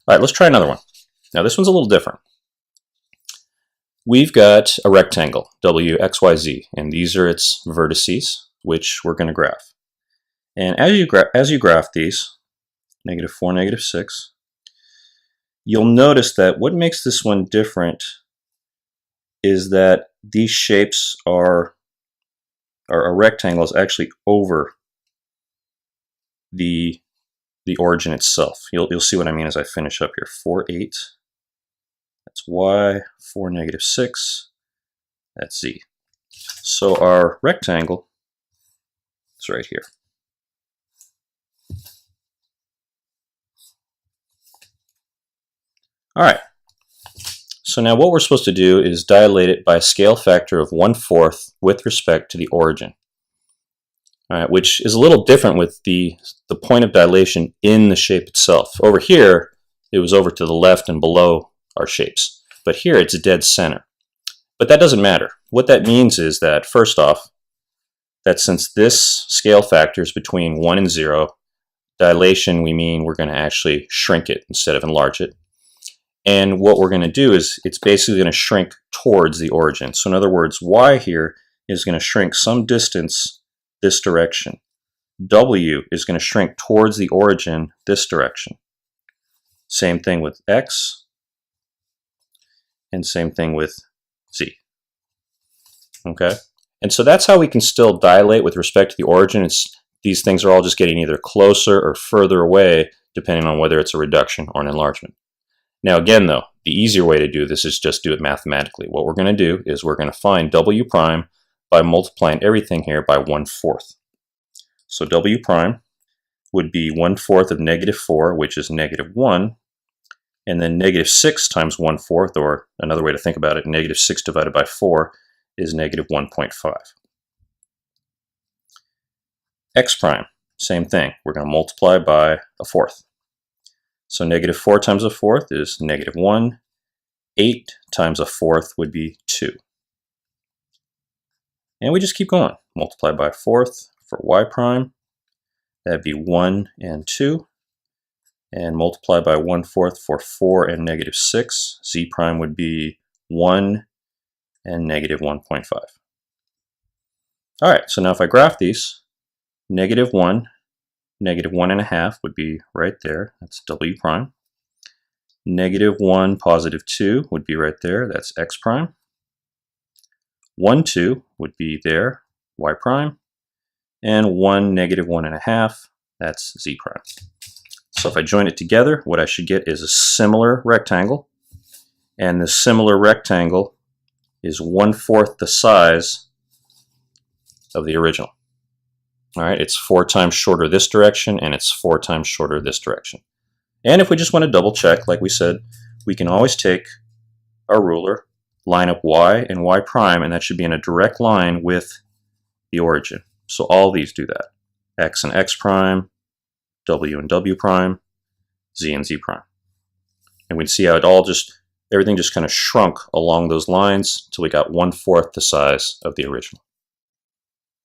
All right, let's try another one. Now this one's a little different. We've got a rectangle, W, X, Y, Z, and these are its vertices, which we're going to graph. And as you graph these, -4, -6, you'll notice that what makes this one different is that these shapes are a rectangle is actually over the origin itself. You'll see what I mean as I finish up here. 4, 8, that's Y, 4, -6, that's Z. So our rectangle is right here. All right, so now what we're supposed to do is dilate it by a scale factor of 1/4 with respect to the origin. All right, which is a little different with the point of dilation in the shape itself. Over here, it was over to the left and below our shapes. But here, it's dead center. But that doesn't matter. What that means is that, first off, that since this scale factor is between 1 and 0, dilation, we mean we're going to actually shrink it instead of enlarge it. And what we're going to do is it's basically going to shrink towards the origin. So in other words, Y here is going to shrink some distance this direction. W is going to shrink towards the origin this direction. Same thing with X, and same thing with Z. Okay? And so that's how we can still dilate with respect to the origin. These things are all just getting either closer or further away, depending on whether it's a reduction or an enlargement. Now again though, the easier way to do this is just do it mathematically. What we're going to do is we're going to find W prime by multiplying everything here by 1/4. So W prime would be 1/4 of -4, which is -1, and then -6 times 1/4, or another way to think about it, -6 divided by 4 is -1.5. X prime, same thing. We're going to multiply by 1/4. So -4 times 1/4 is -1. 8 times 1/4 would be 2. And we just keep going. Multiply by 1/4 for Y prime. That'd be 1 and 2. And multiply by 1/4 for 4 and -6. Z prime would be 1 and -1.5. All right, so now if I graph these, -1, -1.5 would be right there. That's W prime. -1, +2 would be right there. That's X prime. 1, 2 would be there, Y prime. And 1, -1.5, that's Z prime. So if I join it together, what I should get is a similar rectangle. And the similar rectangle is 1/4 the size of the original. All right, it's 4 times shorter this direction, and it's 4 times shorter this direction. And if we just want to double check, like we said, we can always take our ruler, line up Y and Y prime, and that should be in a direct line with the origin. So all these do that. X and X prime, W and W prime, Z and Z prime. And we can see how everything just kind of shrunk along those lines until we got 1/4 the size of the original.